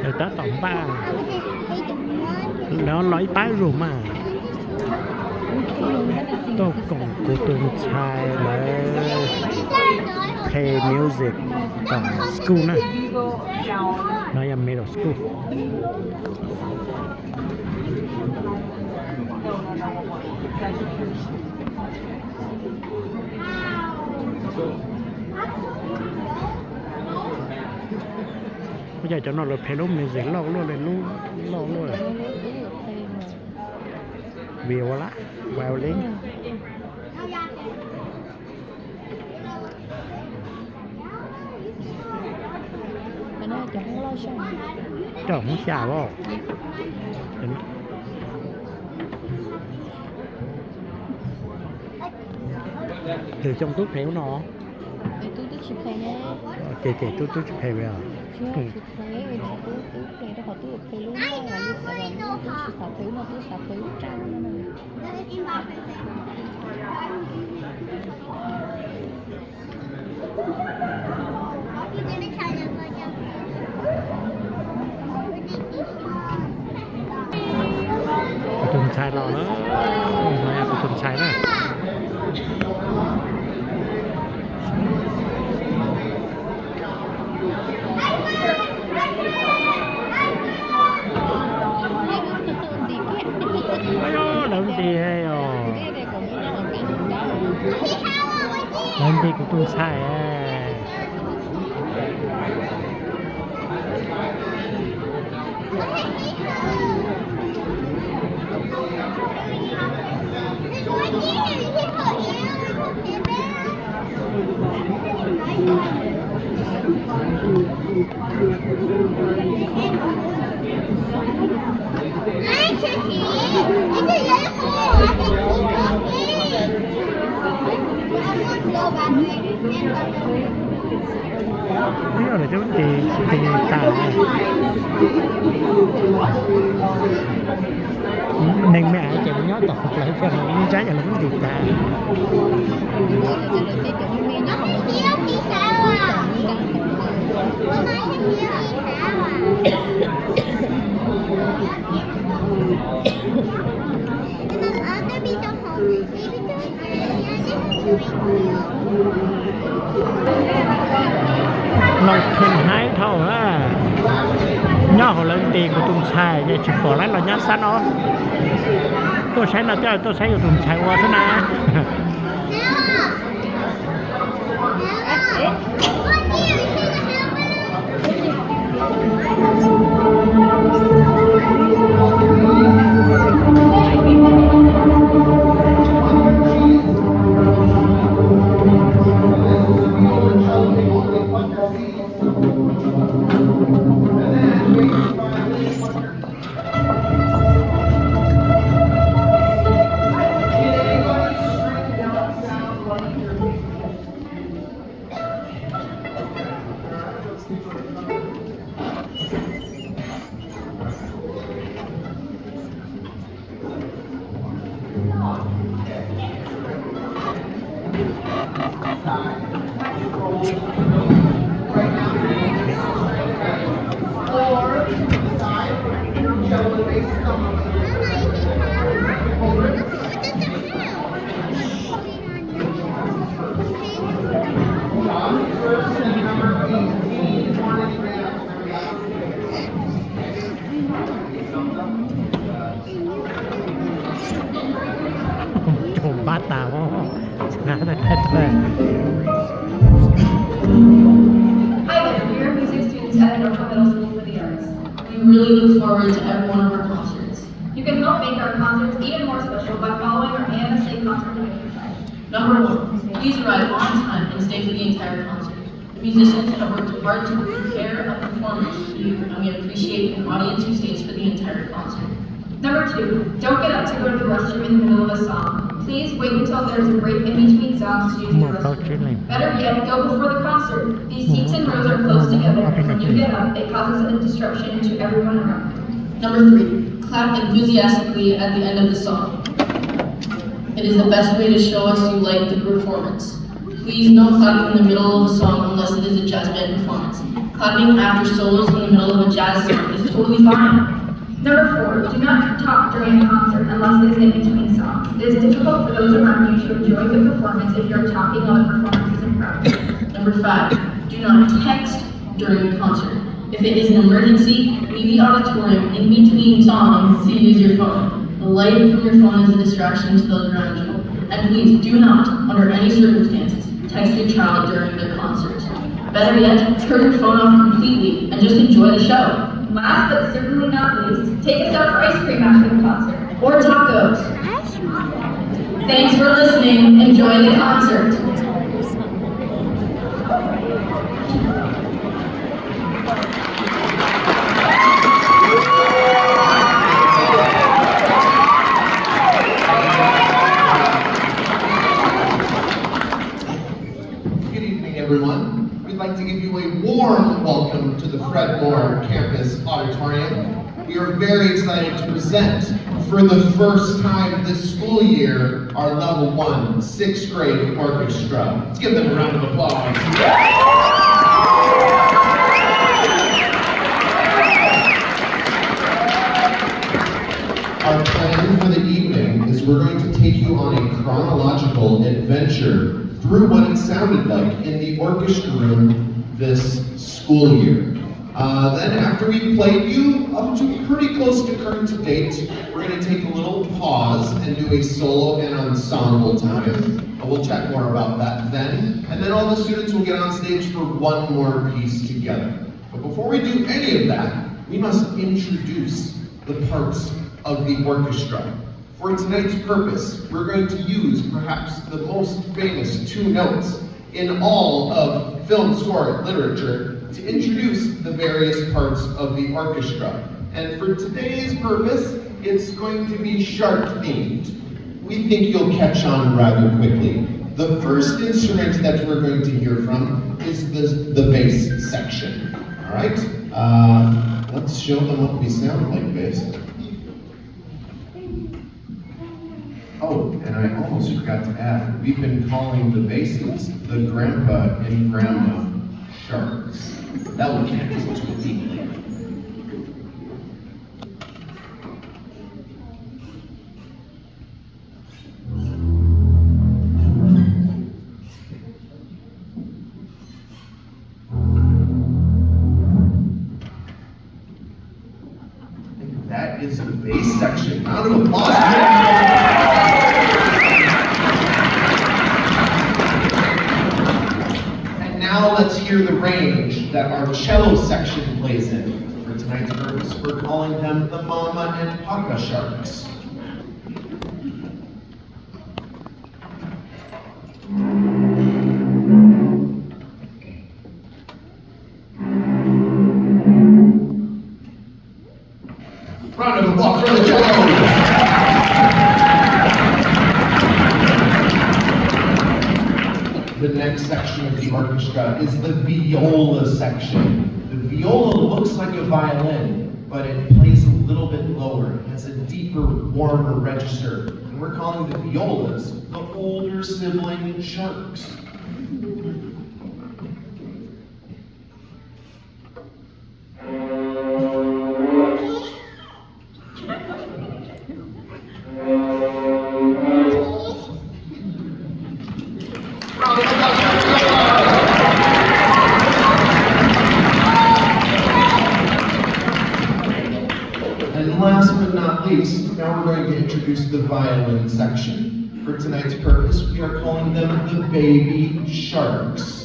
Người ta tổng ba nó nói bái rồi mà tôi còn cô tuần trai là play music còn school nè nó là middle school bây giờ cho nó là play music lo luôn này luôn lo luôn rồi viola violin chồng không xả vào từ trong túi phéo nó kể túi chụp phéo bây giờ cô tuần trai lo đó mẹ cô tuần trai đó làm gì hay làm gì của tôi sai biết là chú thì tà nên mẹ chị mới nhớ tập lại cho nó trái là nó thì tà nó thuyền hái thầu á nhớ họ lên tiền của tùng xài vậy chụp bỏ lại là nhát sẵn đó tôi sẽ là tôi sẽ của tùng xài qua thế nào bát tao ngã ra hết rồi. Hi there, we are music students at Northwood Middle School for the Arts. We really look forward to every one of our concerts. You can help make our concerts even more special by following our AMSA concert committee site. Number 1, please arrive on time and stay for the entire concert. The musicians have worked hard to prepare a performance for you, and we appreciate an audience who stays for the entire concert. Number 2, don't get up to go to the restroom in the middle of a song. Please wait until there's a break in between songs to use the restroom. Better yet, go before the concert. These seats and rows are close together, and when you get up, it causes a disruption to everyone around. Number 3, clap enthusiastically at the end of the song. It is the best way to show us you like the performance. Please no clapping in the middle of a song unless it is a jazz band performance. Clapping after solos in the middle of a jazz song is totally fine. Number 4, do not talk during a concert unless it is in between songs. It is difficult for those around you to enjoy the performance if you are talking while the performance is in progress. Number 5, do not text during a concert. If it is an emergency, leave the auditorium in between songs to use your phone. The light from your phone is a distraction to those around you. And please do not, under any circumstances, text your child during the concert. Better yet, turn your phone off completely and just enjoy the show. Last but certainly not least, take us out for ice cream after the concert. Or tacos. Thanks for listening. Enjoy the concert. Good evening, everyone. We'd like to give you a warm welcome to the Fred Moore Campus Auditorium. We are very excited to present, for the first time this school year, our Level 1 6th grade orchestra. Let's give them a round of applause. Our plan for the evening is we're going to take you on a chronological adventure through what it sounded like in the orchestra room this school year. Then after we played you up to pretty close to current to date, we're going to take a little pause and do a solo and ensemble time. We'll chat more about that then. And then all the students will get on stage for one more piece together. But before we do any of that, we must introduce the parts of the orchestra. For tonight's purpose, we're going to use perhaps the most famous 2 notes in all of film score literature to introduce the various parts of the orchestra. And for today's purpose, it's going to be shark themed. We think you'll catch on rather quickly. The first instrument that we're going to hear from is the bass section. All right? Let's show them what we sound like bass. Oh, and I almost forgot to add, we've been calling the basses the grandpa and grandma sharks. That will connect us to it deeply. And that is the bass section. Round of applause. Now let's hear the range that our cello section plays in. For tonight's purpose, we're calling them the Mama and Papa Sharks. Round of applause for the cello. The next section of the orchestra is the viola section. The viola looks like a violin, but it plays a little bit lower. It has a deeper, warmer register. And we're calling the violas the older sibling sharks. And last but not least, now we're going to introduce the violin section. For tonight's purpose, we are calling them the baby sharks.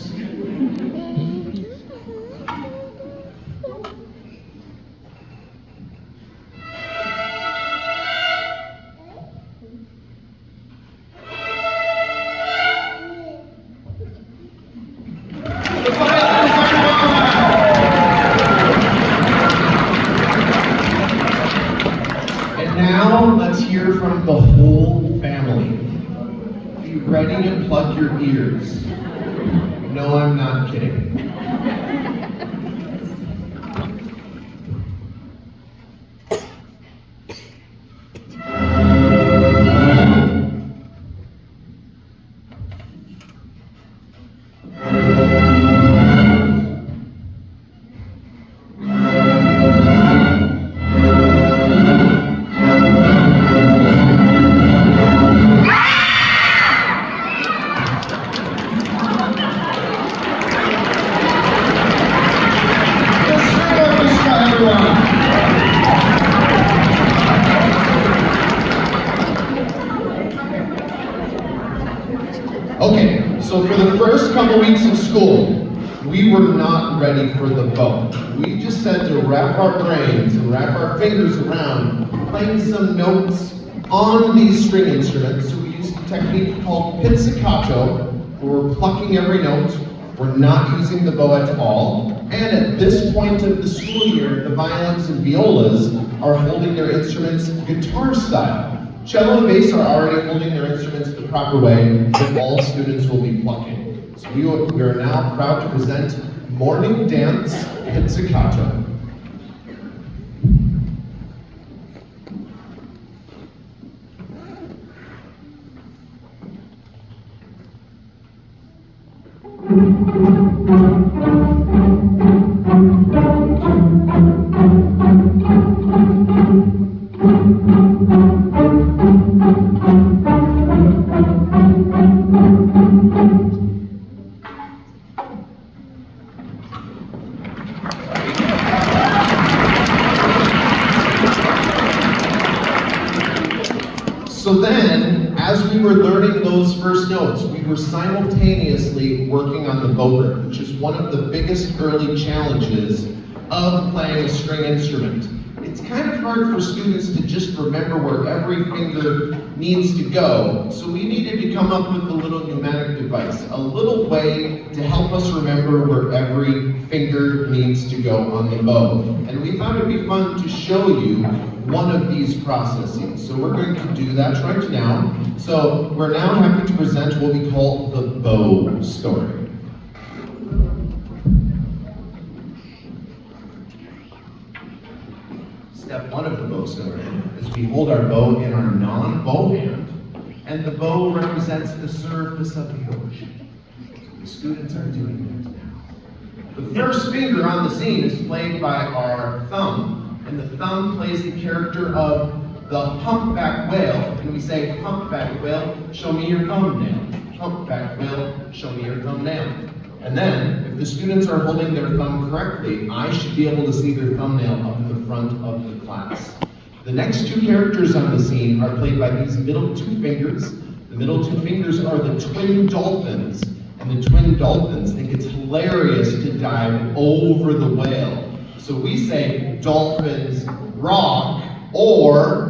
Now let's hear from the whole family. Be ready to plug your ears. No, I'm not kidding. Okay, so for the first couple weeks of school, we were not ready for the bow. We just had to wrap our brains and wrap our fingers around playing some notes on these string instruments. So we used a technique called pizzicato, where we're plucking every note. We're not using the bow at all. And at this point of the school year, the violins and violas are holding their instruments guitar style. Cello and bass are already holding their instruments the proper way, but all students will be plucking. So we are now proud to present Morning Dance Pizzicato. So then, as we were learning those first notes, we were simultaneously working on the bow grip, which is one of the biggest early challenges of playing a string instrument. It's kind of hard for students to just remember where every finger needs to go, so we needed to come up with a little pneumatic device, a little way to help us remember where every finger needs to go on the bow. And we thought it'd be fun to show you one of these processes. So we're going to do that right now. So we're now happy to present what we call the bow story. Step one of the bow story is we hold our bow in our non-bow hand, and the bow represents the surface of the ocean. So the students are doing that now. The first finger on the scene is played by our thumb, and the thumb plays the character of the humpback whale, and we say, humpback whale, show me your thumbnail. Humpback whale, show me your thumbnail. And then, if the students are holding their thumb correctly, I should be able to see their thumbnail up in the front of the class. The next two characters on the scene are played by these middle two fingers. The middle two fingers are the twin dolphins, and the twin dolphins think it's hilarious to dive over the whale. So we say, dolphins rock, or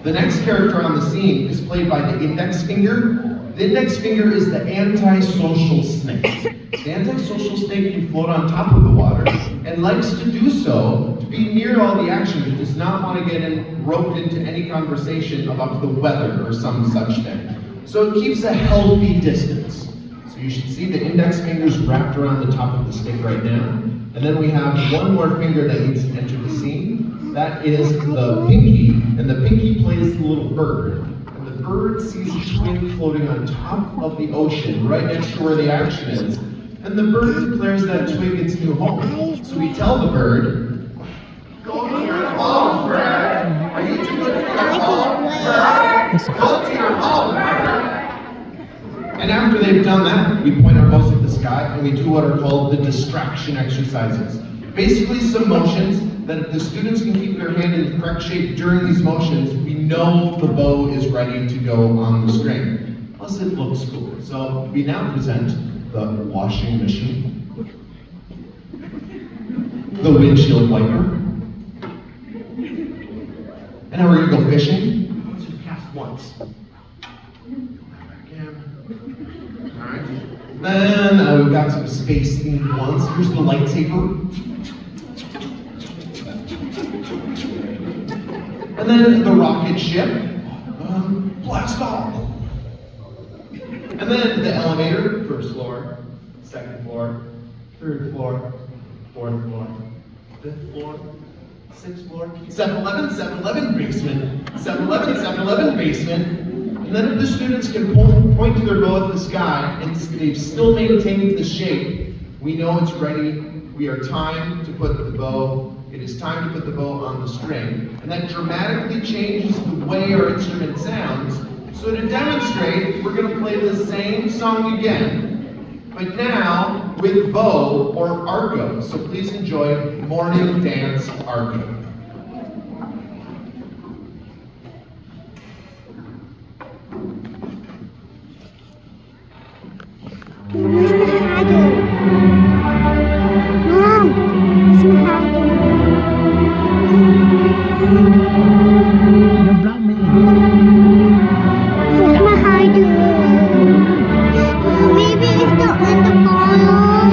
the next character on the scene is played by the index finger. The index finger is the antisocial snake. The antisocial snake can float on top of the water and likes to do so to be near all the action, but does not want to get roped into any conversation about the weather or some such thing. So it keeps a healthy distance. So you should see the index fingers wrapped around the top of the stick right now. And then we have one more finger that needs to enter the scene. That is the pinky, and the pinky plays the little bird. And the bird sees a twig floating on top of the ocean, right next to where the action is. And the bird declares that twig its new home. So we tell the bird, go to your home, bird. Are you too good for your home, bird? Go to your home, bird. And after they've done that, we point our bows at the sky and we do what are called the distraction exercises. Basically some motions that if the students can keep their hand in the correct shape during these motions, we know the bow is ready to go on the string. Plus it looks cool. So we now present the washing machine, the windshield wiper, and now we're gonna go fishing. Let's just cast once. Alright. Then we've got some space themed ones. Here's the lightsaber. And then the rocket ship, blast off. And then the elevator, first floor, second floor, third floor, fourth floor, fifth floor, sixth floor, 7-Eleven, 7-Eleven basement, 7-Eleven, 7-Eleven basement. And then if the students can point to their bow at the sky and they've still maintained the shape, we know it's ready. We are time to put the bow. It is time to put the bow on the string. And that dramatically changes the way our instrument sounds. So to demonstrate, we're going to play the same song again. but now with bow or arco. So please enjoy Morning Dance Arco. Don't block me. Maybe it's still in the bottom.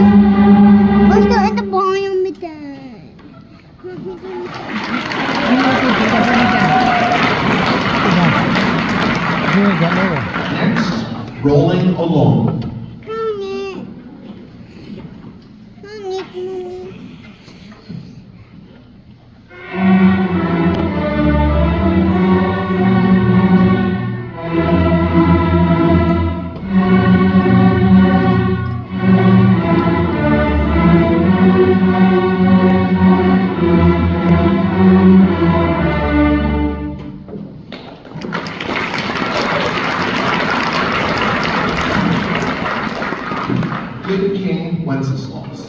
Or still in the bottom with that. Next, Rolling Alone. Good King Wenceslas.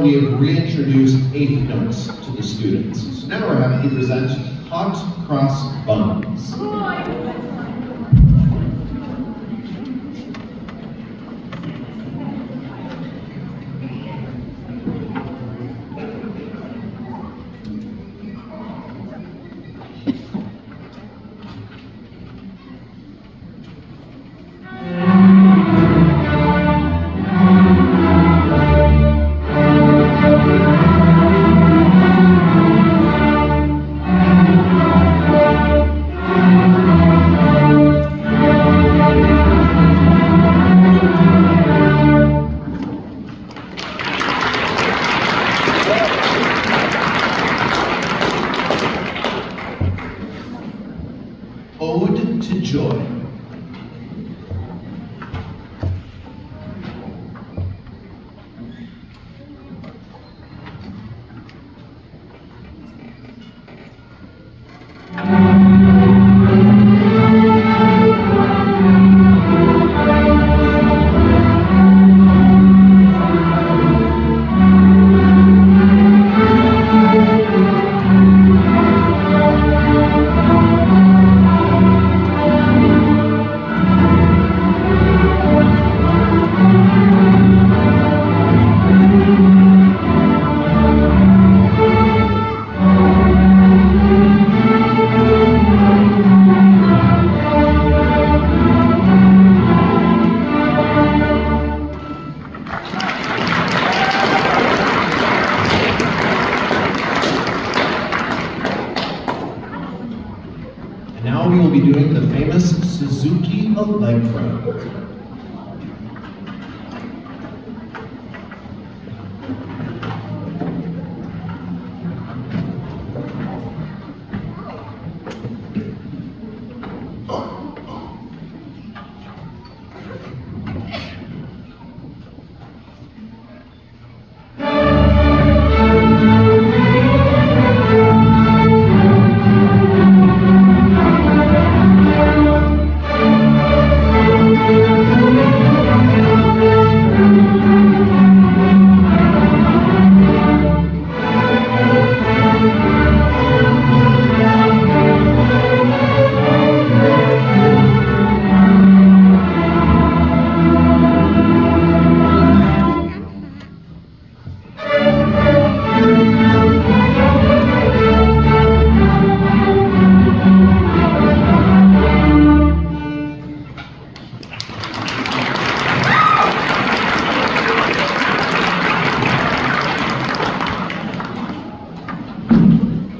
we have reintroduced eighth notes to the students. So now we're happy to present Hot Cross Buns. Ode to Joy. And now we will be doing the famous Suzuki Allegro.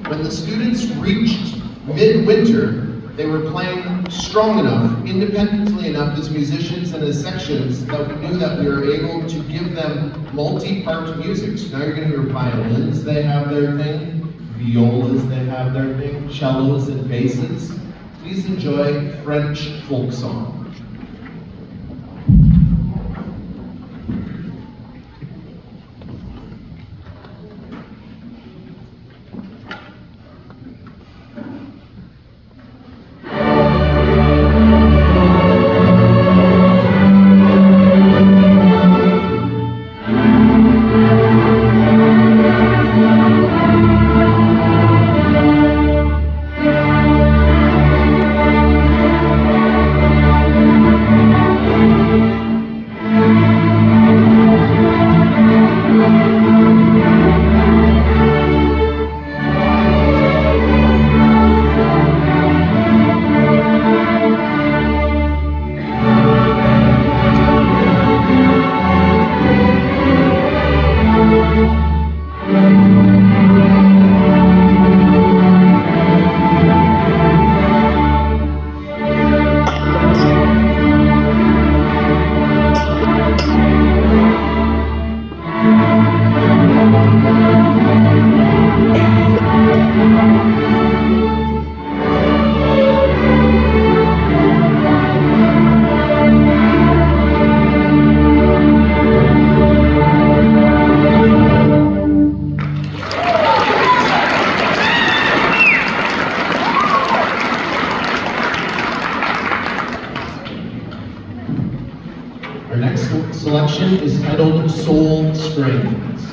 When the students reached midwinter, they were playing strong enough, independently enough as musicians and as sections that we knew that we were able to give them multi-part music. So now you're going to hear violins, they have their thing, violas, they have their thing, cellos and basses. Please enjoy French folk song. strings.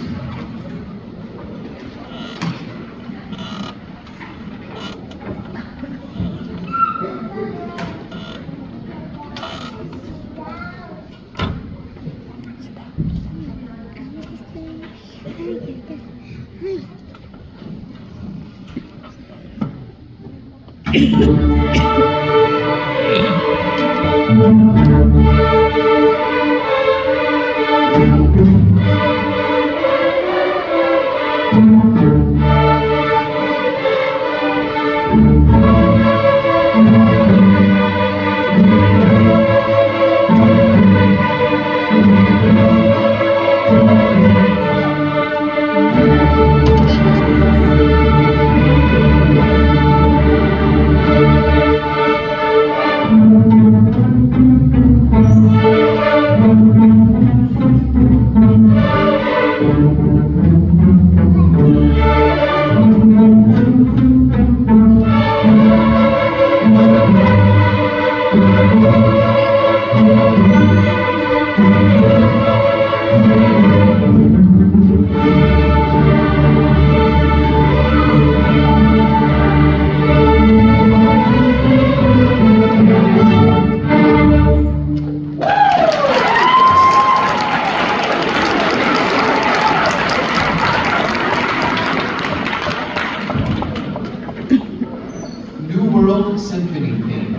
New World Symphony theme.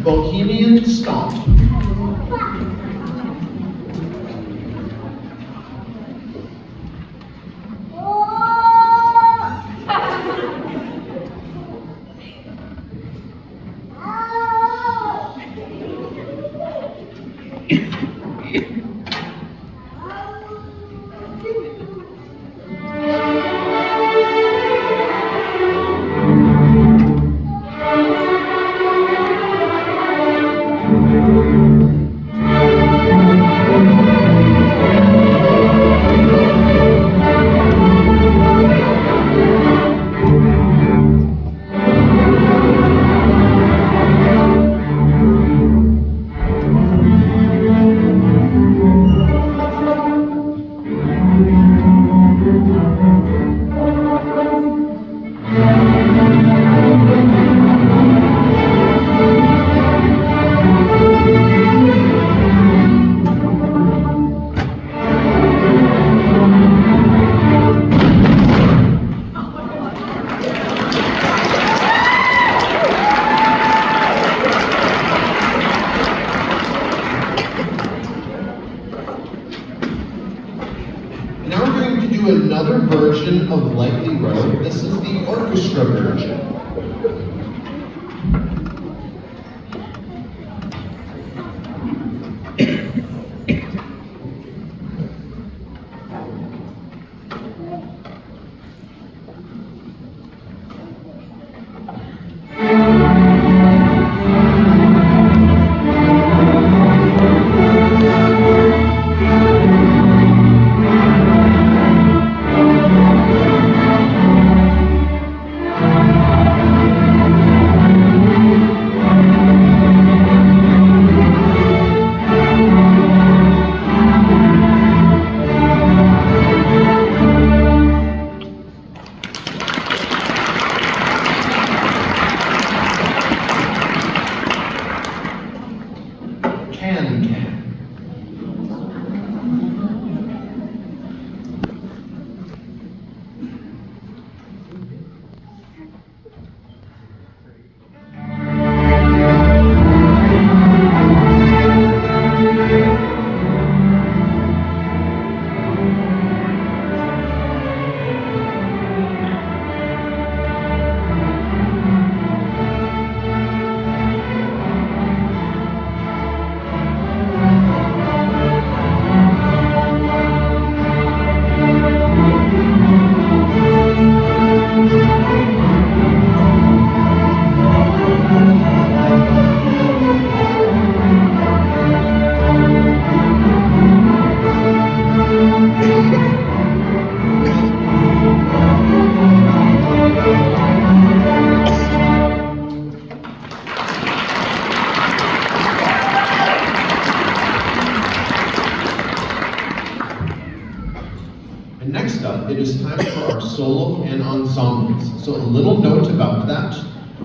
Bohemian Stomp. Now we're going to do another version of Lightly Road. This is the orchestra version. And next up, it is time for our solo and ensembles. So a little note about that.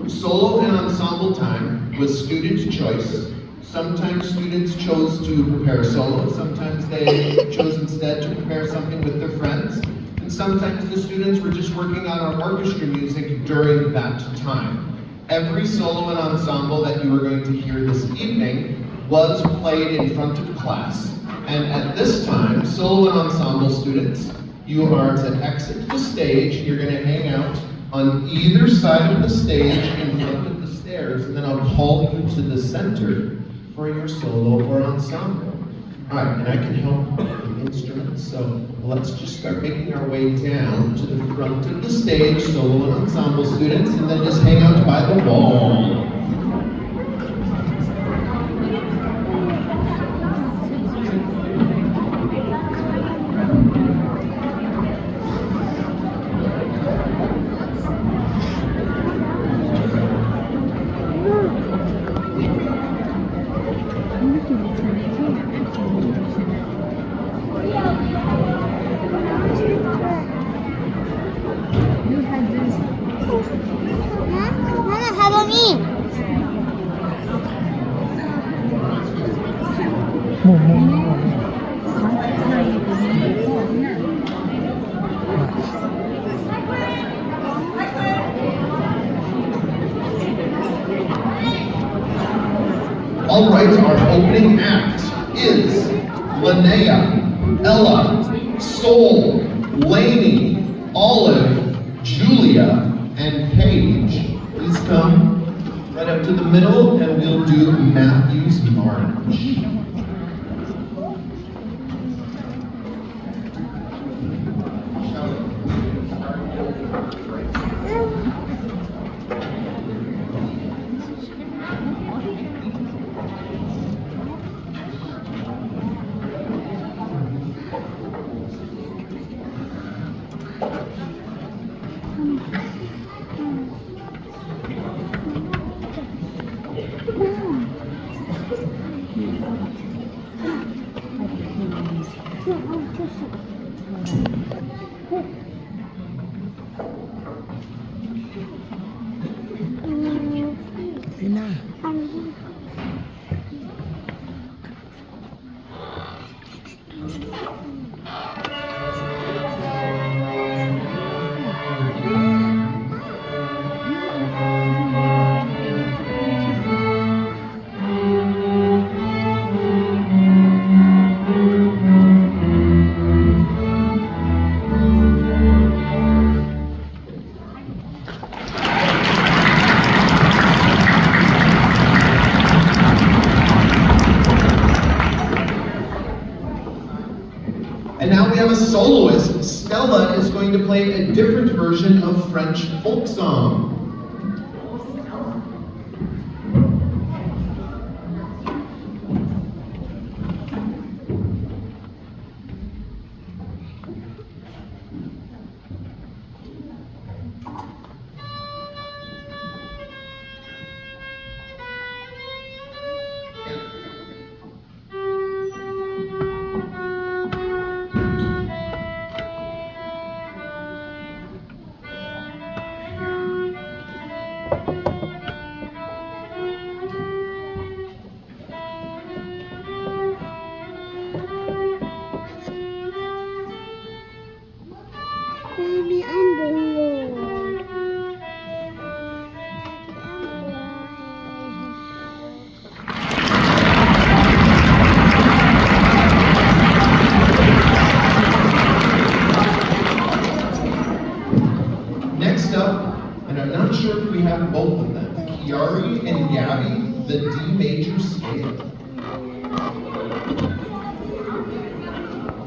Solo and ensemble time was student choice. Sometimes students chose to prepare solo, sometimes they chose instead to prepare something with their friends, and sometimes the students were just working on our orchestra music during that time. Every solo and ensemble that you are going to hear this evening was played in front of class. And at this time, solo and ensemble students, you are to exit the stage. You're going to hang out on either side of the stage in front of the stairs, and then I'll call you to the center for your solo or ensemble. All right, and I can help with the instruments, so let's just start making our way down to the front of the stage, solo and ensemble students, and then just hang out by the wall. All right, our opening act is Linnea, Ella, Sol, Lainey, Olive, Julia, and Paige. Please come right up to the middle and we'll do Matthew's March. And now we have a soloist. Stella is going to play a different version of French folk song. Baby, I'm the Lord. Next up, and I'm not sure if we have both of them, Chiari and Gabby, the D major scale.